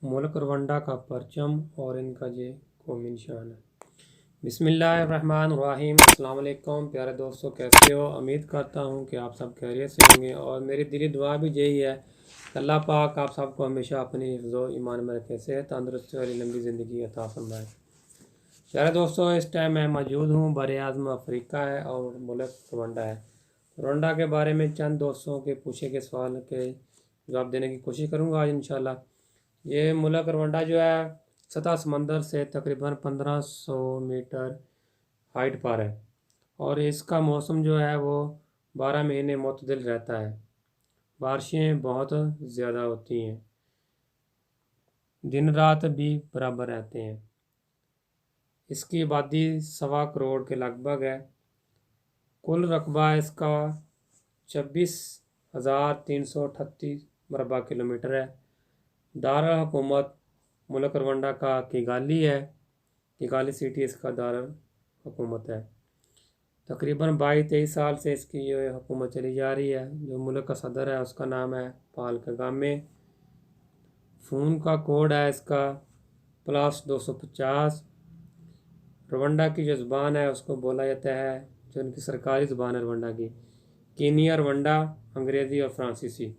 मुल्क रवांडा का परचम और इनका ये कौमी निशान है। बिस्मिल्लाहिर्रहमानिर्रहीम। अस्सलाम वालेकुम प्यारे दोस्तों, कैसे हो? उम्मीद करता हूँ कि आप सब खैरियत से होंगे और मेरी दिली दुआ भी यही है कि अल्लाह पाक आप सबको हमेशा अपनी हिफ्ज़ो ईमान में रखे, सेहत तंदुरुस्ती और लंबी ज़िंदगी अता फरमाए। प्यारे दोस्तों, इस टाइम मैं मौजूद हूँ बर-ए-आज़म अफ्रीका है और मुल्क रवांडा है। रवांडा के बारे में चंद दोस्तों के पूछे गए सवाल के जवाब देने की कोशिश करूँगा आज इंशाल्लाह। ये मुल्क रवांडा जो है सतह समंदर से तकरीबन 1500 मीटर हाइट पर है और इसका मौसम जो है वो 12 महीने मुतदिल रहता है। बारिशें बहुत ज़्यादा होती हैं, दिन रात भी बराबर रहते हैं। इसकी आबादी 1.25 करोड़ के लगभग है। कुल रकबा इसका 26,338 मरबा किलोमीटर है। दारुल हुकूमत मुल्क रवांडा का किगाली है। किगाली सिटी इसका दारुल हुकूमत है। तकरीबन 22-23 साल से इसकी ये हुकूमत चली जा रही है। जो मुल्क का सदर है उसका नाम है पाल कगामे। फ़ोन का कोड है इसका +250। रवांडा की जो ज़ुबान है उसको बोला जाता है, जो इनकी सरकारी ज़ुबान है रवांडा की, कीनिया रवांडा, अंग्रेज़ी और फ्रांसीसी।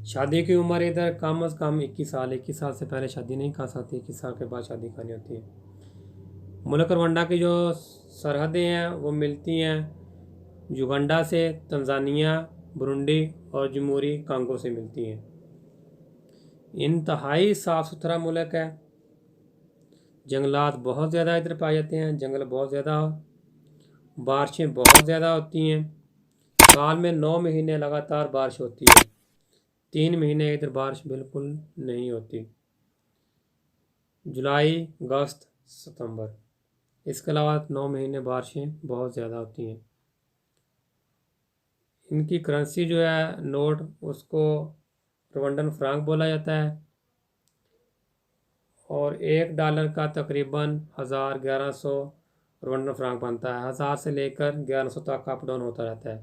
शादी की उम्र इधर कम अज़ कम 21 साल। 21 साल से पहले शादी नहीं कर सकती, 21 साल के बाद शादी करनी होती है। मुल्क रवांडा की जो सरहदें हैं वो मिलती हैं युगांडा से, तंजानिया, बुरुंडी और जमहूरी कांगो से मिलती हैं। इंतहाई साफ़ सुथरा मुल्क है। जंगलात बहुत ज़्यादा इधर पाए जाते हैं, जंगल बहुत ज़्यादा, बारिशें बहुत ज़्यादा होती हैं। साल में 9 महीने लगातार बारिश होती है, 3 महीने इधर बारिश बिल्कुल नहीं होती, जुलाई, अगस्त, सितंबर। इसके अलावा 9 महीने बारिशें बहुत ज़्यादा होती हैं। इनकी करेंसी जो है नोट, उसको रवांडन फ्रांक बोला जाता है और $1 का तकरीबन 1100 रवांडन फ्रांक बनता है। 1000 से लेकर 1100 तक अप डाउन होता रहता है।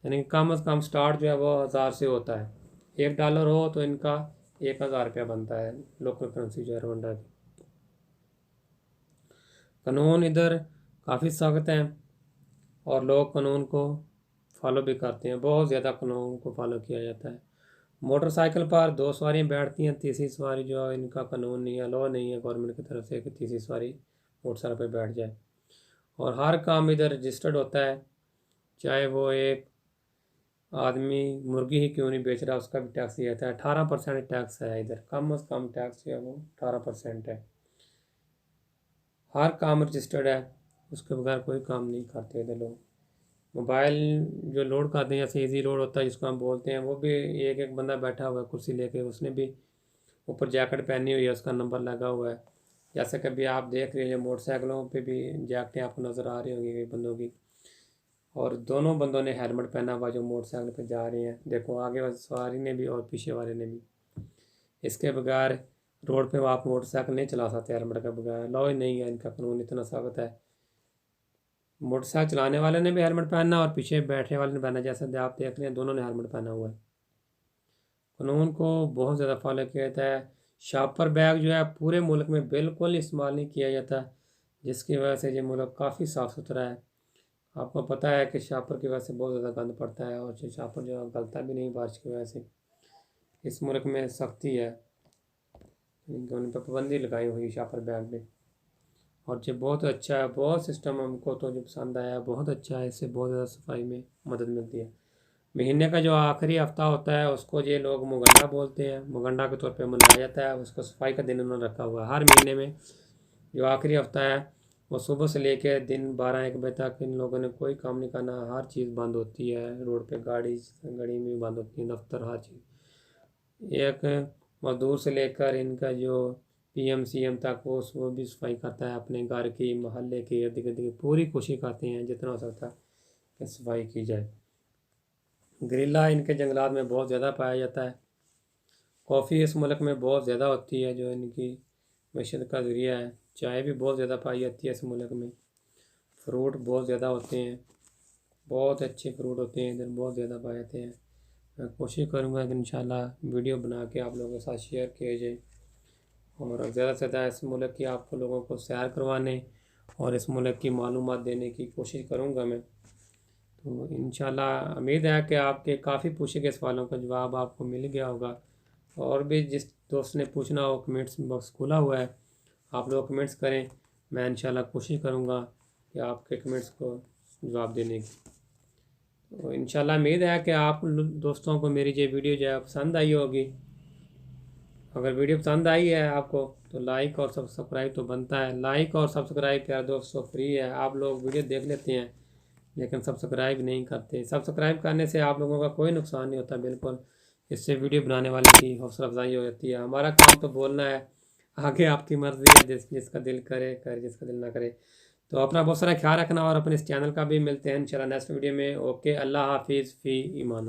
यानी कम से कम स्टार्ट जो है वो 1000 से होता है। $1 हो तो इनका 1000 रुपया बनता है लोकल करेंसी जो है रवांडा की। कानून इधर काफ़ी सख्त हैं और लोग कानून को फॉलो भी करते हैं। बहुत ज़्यादा कानून को फॉलो किया जाता है। मोटरसाइकिल पर 2 सवारियाँ बैठती हैं, तीसरी सवारी जो है इनका कानून नहीं है, लॉ नहीं है गवर्नमेंट की तरफ से कि तीसरी सवारी मोटरसाइकिल पर बैठ जाए। और हर काम इधर रजिस्टर्ड होता है, चाहे वो एक आदमी मुर्गी ही क्यों नहीं बेच रहा उसका भी टैक्स दिया जाता है। 18% टैक्स है इधर, कम से कम टैक्स जो है वो 18% है। हर काम रजिस्टर्ड है, उसके बगैर कोई काम नहीं करते इधर लोग। मोबाइल जो लोड करते हैं, जैसे इजी लोड होता है जिसको हम बोलते हैं, वो भी एक एक बंदा बैठा हुआ है कुर्सी लेके, उसने भी ऊपर जैकेट पहनी हुई है, उसका नंबर लगा हुआ है। जैसे कभी आप देख रहे हैं मोटरसाइकिलों पे भी जैकेटें आपको नज़र आ रही होंगी कई बंदों की, और दोनों बंदों ने हेलमेट पहना हुआ जो मोटरसाइकिल पे जा रहे हैं। देखो आगे वाली सवारी ने भी और पीछे वाले ने भी। इसके बगैर रोड पे आप मोटरसाइकिल नहीं चला सकते हेलमेट के बगैर, लॉ ही नहीं है इनका, कानून इतना सख्त है। मोटरसाइकिल चलाने वाले ने भी हेलमेट पहनना और पीछे बैठने वाले ने पहना, जैसे आप देख रहे हैं दोनों ने हेलमेट पहना हुआ है। कानून को बहुत ज़्यादा फॉलो किया जाता है। शॉपर बैग जो है पूरे मुल्क में बिल्कुल इस्तेमाल नहीं किया जाता, जिसकी वजह से ये मुल्क काफ़ी साफ़ सुथरा है। आपको पता है कि शॉपर की वजह से बहुत ज़्यादा गंद पड़ता है और शॉपर जो है गलता भी नहीं बारिश की वजह से। इस मुल्क में सख्ती है, उन पर पाबंदी लगाई हुई शॉपर बैग में। और जो बहुत अच्छा है, बहुत सिस्टम हमको तो जो पसंद आया, बहुत अच्छा है। इससे बहुत ज़्यादा सफाई में मदद मिलती है। महीने का जो आखिरी हफ्ता होता है उसको ये लोग मुगंडा बोलते हैं, मुगंडा के तौर पे मनाया जाता है। उसको सफाई का दिन उन्होंने रखा हुआ है। हर महीने में जो आखिरी हफ्ता है वो सुबह से लेकर दिन 12-1 बजे तक इन लोगों ने कोई काम नहीं करना। हर चीज़ बंद होती है, रोड पे गाड़ी गाड़ी में बंद होती है, दफ्तर, हर चीज़। एक मजदूर से लेकर इनका जो पीएम सीएम तक वो भी सफाई करता है अपने घर की, मोहल्ले की, इर्द गिर्द की। पूरी कोशिश करते हैं जितना हो सकता है कि सफाई की जाए। गरीला इनके जंगलात में बहुत ज़्यादा पाया जाता है। कॉफ़ी इस मुल्क में बहुत ज़्यादा होती है जो इनकी मैशत का ज़रिया है। चाय भी बहुत ज़्यादा पाई जाती है इस मुल्क में। फ्रूट बहुत ज़्यादा होते हैं, बहुत अच्छे फ्रूट होते हैं इधर, बहुत ज़्यादा पाए जाते हैं। मैं कोशिश करूँगा कि इंशाल्लाह वीडियो बना के आप लोगों के साथ शेयर किए जाए और ज़्यादा से ज़्यादा इस मुल्क की आपको लोगों को सैर करवाने और इस मुल्क की मालूमात देने की कोशिश करूँगा मैं। तो इंशाल्लाह उम्मीद है कि आपके काफ़ी पूछे गए सवालों का जवाब आपको मिल गया होगा। और भी जिस दोस्त ने पूछना हो कमेंट्स बॉक्स खुला हुआ है, आप लोग कमेंट्स करें, मैं इंशाल्लाह कोशिश करूँगा कि आपके कमेंट्स को जवाब देने की। तो इंशाल्लाह उम्मीद है कि आप दोस्तों को मेरी ये वीडियो जो है पसंद आई होगी। अगर वीडियो पसंद आई है आपको तो लाइक और सब्सक्राइब तो बनता है। लाइक और सब्सक्राइब प्यारे दोस्तों फ्री है, आप लोग वीडियो देख लेते हैं लेकिन सब्सक्राइब नहीं करते। सब्सक्राइब करने से आप लोगों का कोई नुकसान नहीं होता, बिल्कुल। इससे वीडियो बनाने वाले की हौसला अफजाई हो जाती है। हमारा काम तो बोलना है, आगे आपकी मर्ज़ी है, जिसका दिल करे करे, जिसका दिल ना करे। तो अपना बहुत सारा ख्याल रखना और अपने इस चैनल का भी मिलते हैं इंशाल्लाह नेक्स्ट वीडियो में। ओके, अल्लाह हाफिज़ फ़ी ईमान।